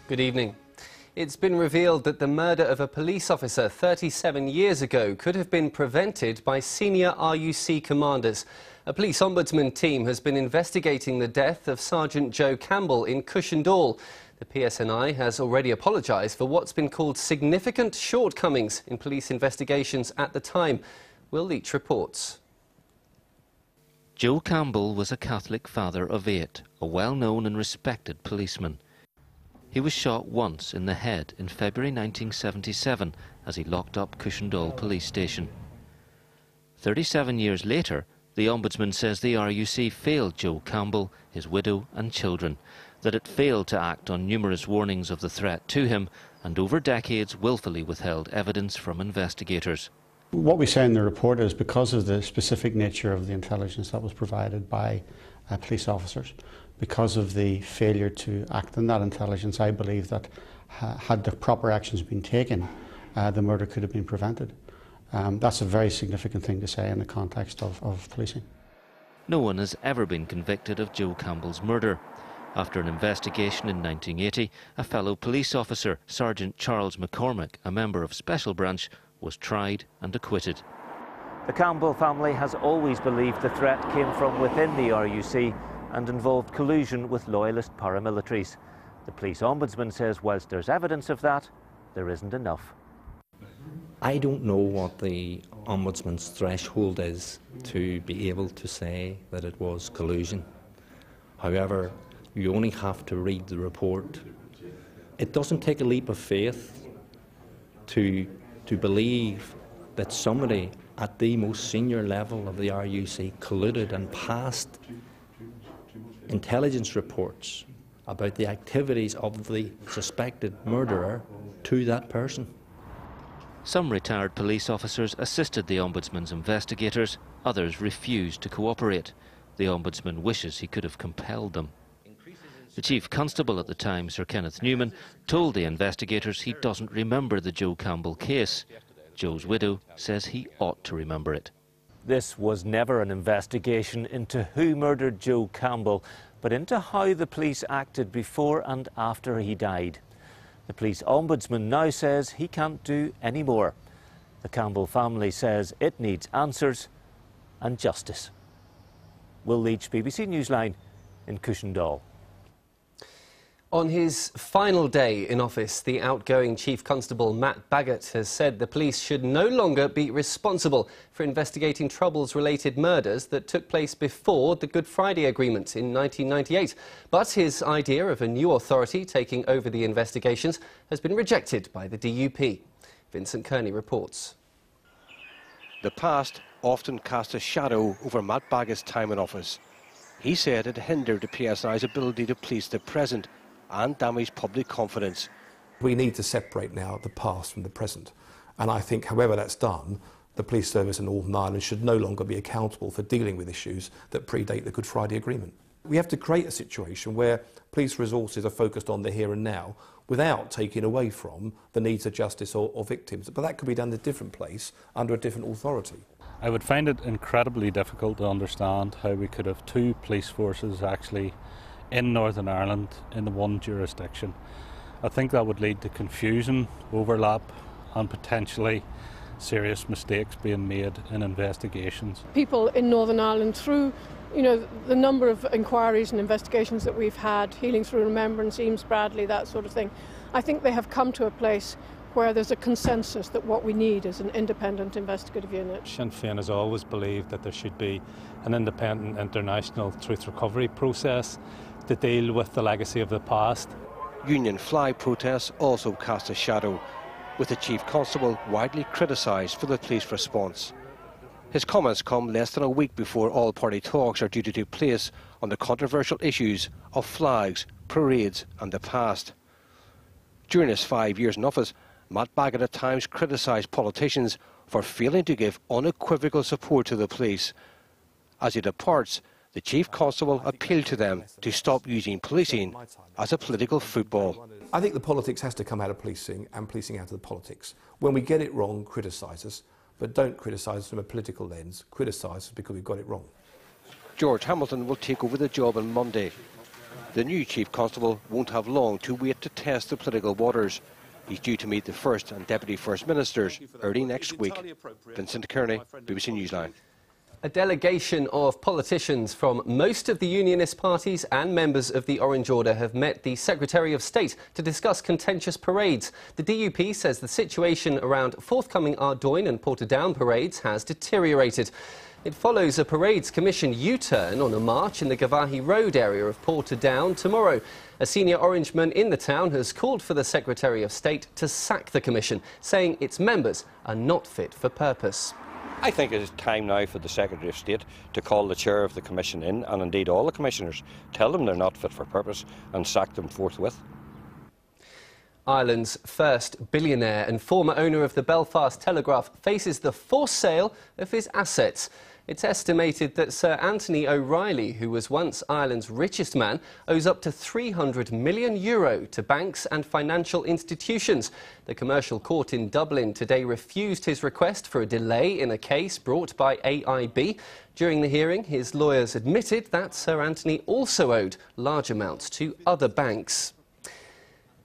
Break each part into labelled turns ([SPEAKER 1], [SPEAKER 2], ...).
[SPEAKER 1] Good evening. It's been revealed that the murder of a police officer 37 years ago could have been prevented by senior RUC commanders. A police ombudsman team has been investigating the death of Sergeant Joe Campbell in Cushendall. The PSNI has already apologised for what's been called significant shortcomings in police investigations at the time. Will Leach reports.
[SPEAKER 2] Joe Campbell was a Catholic father of 8, a well-known and respected policeman. He was shot once in the head in February 1977 as he locked up Cushendall police station. 37 years later, the Ombudsman says the RUC failed Joe Campbell, his widow and children, that it failed to act on numerous warnings of the threat to him and over decades willfully withheld evidence from investigators.
[SPEAKER 3] What we say in the report is because of the specific nature of the intelligence that was provided by police officers, because of the failure to act on that intelligence, I believe that had the proper actions been taken, the murder could have been prevented. That's a very significant thing to say in the context of policing.
[SPEAKER 2] No one has ever been convicted of Joe Campbell's murder. After an investigation in 1980, a fellow police officer, Sergeant Charles McCormick, a member of Special Branch, was tried and acquitted.
[SPEAKER 4] The Campbell family has always believed the threat came from within the RUC and involved collusion with loyalist paramilitaries. The police ombudsman says whilst there's evidence of that, there isn't enough.
[SPEAKER 5] I don't know what the ombudsman's threshold is to be able to say that it was collusion. However, you only have to read the report. It doesn't take a leap of faith to believe that somebody at the most senior level of the RUC colluded and passed intelligence reports about the activities of the suspected murderer to that person.
[SPEAKER 2] Some retired police officers assisted the Ombudsman's investigators, others refused to cooperate. The Ombudsman wishes he could have compelled them. The Chief Constable at the time, Sir Kenneth Newman, told the investigators he doesn't remember the Joe Campbell case. Joe's widow says he ought to remember it.
[SPEAKER 4] This was never an investigation into who murdered Joe Campbell, but into how the police acted before and after he died. The police ombudsman now says he can't do any more. The Campbell family says it needs answers and justice. Will Leach, BBC Newsline in Cushendall.
[SPEAKER 1] On his final day in office, the outgoing Chief Constable Matt Baggott has said the police should no longer be responsible for investigating Troubles-related murders that took place before the Good Friday Agreement in 1998. But his idea of a new authority taking over the investigations has been rejected by the DUP. Vincent Kearney reports.
[SPEAKER 6] The past often cast a shadow over Matt Baggott's time in office. He said it hindered the PSNI's ability to police the present and damage public confidence.
[SPEAKER 7] We need to separate now the past from the present, and I think however that's done, the police service in Northern Ireland should no longer be accountable for dealing with issues that predate the Good Friday Agreement. We have to create a situation where police resources are focused on the here and now without taking away from the needs of justice or victims, but that could be done in a different place under a different authority.
[SPEAKER 8] I would find it incredibly difficult to understand how we could have two police forces actually in Northern Ireland in the one jurisdiction. I think that would lead to confusion, overlap and potentially serious mistakes being made in investigations.
[SPEAKER 9] People in Northern Ireland, through the number of inquiries and investigations that we've had, Healing Through Remembrance, Eames Bradley, that sort of thing, I think they have come to a place where there's a consensus that what we need is an independent investigative unit.
[SPEAKER 10] Sinn Féin has always believed that there should be an independent international truth recovery process to deal with the legacy of the past.
[SPEAKER 6] Union flag protests also cast a shadow, with the Chief Constable widely criticised for the police response. His comments come less than a week before all-party talks are due to take place on the controversial issues of flags, parades and the past. During his 5 years in office, Matt Baggott at times criticised politicians for failing to give unequivocal support to the police. As he departs, the Chief Constable appealed to them to stop using policing as a political football.
[SPEAKER 7] I think the politics has to come out of policing and policing out of the politics. When we get it wrong, criticise us, but don't criticise us from a political lens. Criticise us because we've got it wrong.
[SPEAKER 6] George Hamilton will take over the job on Monday. The new Chief Constable won't have long to wait to test the political waters. He's due to meet the First and Deputy First Ministers early next week. Vincent Kearney, BBC Newsline.
[SPEAKER 1] A delegation of politicians from most of the unionist parties and members of the Orange Order have met the Secretary of State to discuss contentious parades. The DUP says the situation around forthcoming Ardoyne and Portadown parades has deteriorated. It follows a Parades Commission U-turn on a march in the Gavahi Road area of Portadown tomorrow. A senior Orangeman in the town has called for the Secretary of State to sack the Commission, saying its members are not fit for purpose.
[SPEAKER 11] I think it is time now for the Secretary of State to call the chair of the Commission in, and indeed all the commissioners, tell them they're not fit for purpose and sack them forthwith.
[SPEAKER 1] Ireland's first billionaire and former owner of the Belfast Telegraph faces the forced sale of his assets. It's estimated that Sir Anthony O'Reilly, who was once Ireland's richest man, owes up to €300 million to banks and financial institutions. The commercial court in Dublin today refused his request for a delay in a case brought by AIB. During the hearing, his lawyers admitted that Sir Anthony also owed large amounts to other banks.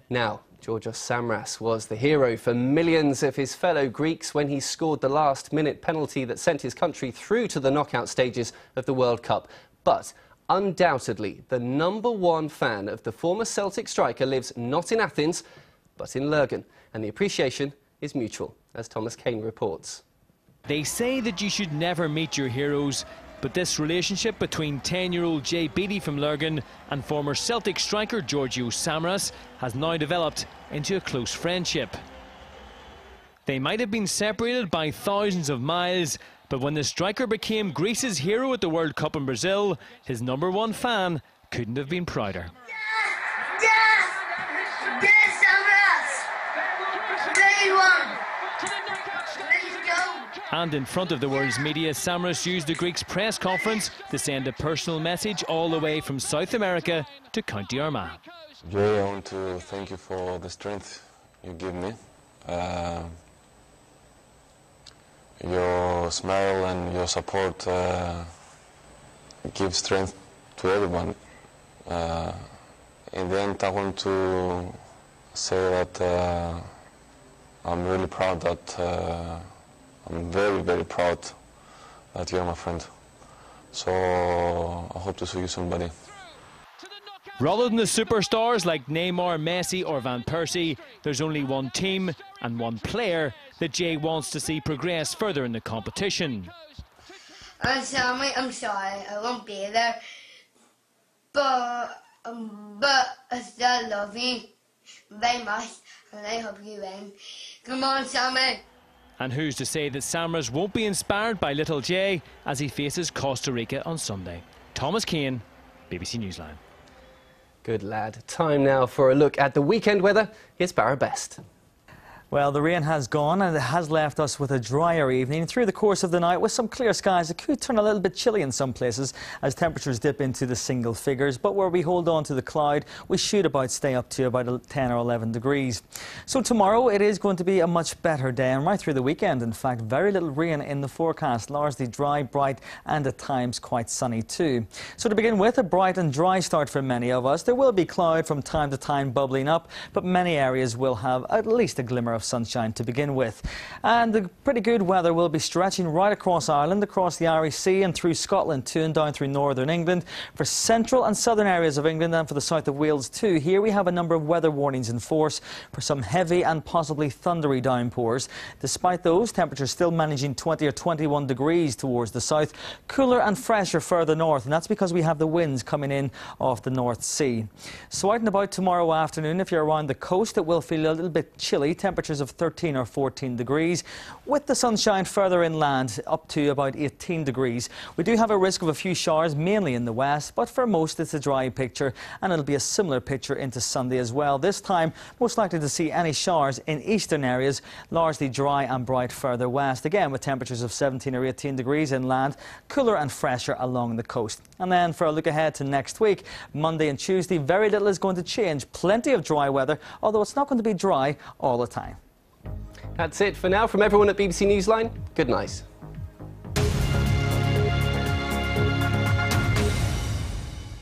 [SPEAKER 1] Now, Georgios Samras was the hero for millions of his fellow Greeks when he scored the last-minute penalty that sent his country through to the knockout stages of the World Cup. But undoubtedly, the #1 fan of the former Celtic striker lives not in Athens, but in Lurgan, and the appreciation is mutual, as Thomas Kane reports.
[SPEAKER 12] They say that you should never meet your heroes, but this relationship between 10-year-old Jay Beattie from Lurgan and former Celtic striker Georgios Samras has now developed into a close friendship. They might have been separated by thousands of miles, but when the striker became Greece's hero at the World Cup in Brazil, his #1 fan couldn't have been prouder.
[SPEAKER 13] Yes, Samras! They won!
[SPEAKER 12] And in front of the world's media, Samras used the Greeks' press conference to send a personal message all the way from South America to County Armagh.
[SPEAKER 14] Jay, I want to thank you for the strength you give me. Your smile and your support give strength to everyone. In the end, I want to say that I'm really proud that I'm very, very proud that you're my friend. So I hope to see you soon, buddy.
[SPEAKER 12] Rather than the superstars like Neymar, Messi or Van Persie, there's only one team and one player that Jay wants to see progress further in the competition.
[SPEAKER 13] I'm sorry, I won't be there. But I still love you very much, and I hope you win. Come on, Sammy.
[SPEAKER 12] And who's to say that Samras won't be inspired by little Jay as he faces Costa Rica on Sunday? Thomas Kane, BBC Newsline.
[SPEAKER 1] Good lad. Time now for a look at the weekend weather. Here's Barra Best.
[SPEAKER 15] Well, the rain has gone and it has left us with a drier evening. Through the course of the night with some clear skies, it could turn a little bit chilly in some places as temperatures dip into the single figures. But where we hold on to the cloud, we should stay up to about 10 or 11 degrees. So tomorrow it is going to be a much better day, and right through the weekend, in fact, very little rain in the forecast. Largely dry, bright and at times quite sunny too. So to begin with, a bright and dry start for many of us. There will be cloud from time to time bubbling up, but many areas will have at least a glimmer of sunshine to begin with. And the pretty good weather will be stretching right across Ireland, across the Irish Sea and through Scotland too, and down through northern England, for central and southern areas of England and for the south of Wales too. Here we have a number of weather warnings in force for some heavy and possibly thundery downpours. Despite those, temperatures still managing 20 or 21 degrees towards the south, cooler and fresher further north, and that's because we have the winds coming in off the North Sea. So out and about tomorrow afternoon, if you're around the coast, it will feel a little bit chilly, temperatures of 13 or 14 degrees, with the sunshine further inland up to about 18 degrees. We do have a risk of a few showers, mainly in the west, but for most it's a dry picture, and it'll be a similar picture into Sunday as well. This time, most likely to see any showers in eastern areas, largely dry and bright further west, again with temperatures of 17 or 18 degrees inland, cooler and fresher along the coast. And then for a look ahead to next week, Monday and Tuesday, very little is going to change. Plenty of dry weather, although it's not going to be dry all the time.
[SPEAKER 1] That's it for now from everyone at BBC Newsline. Good night.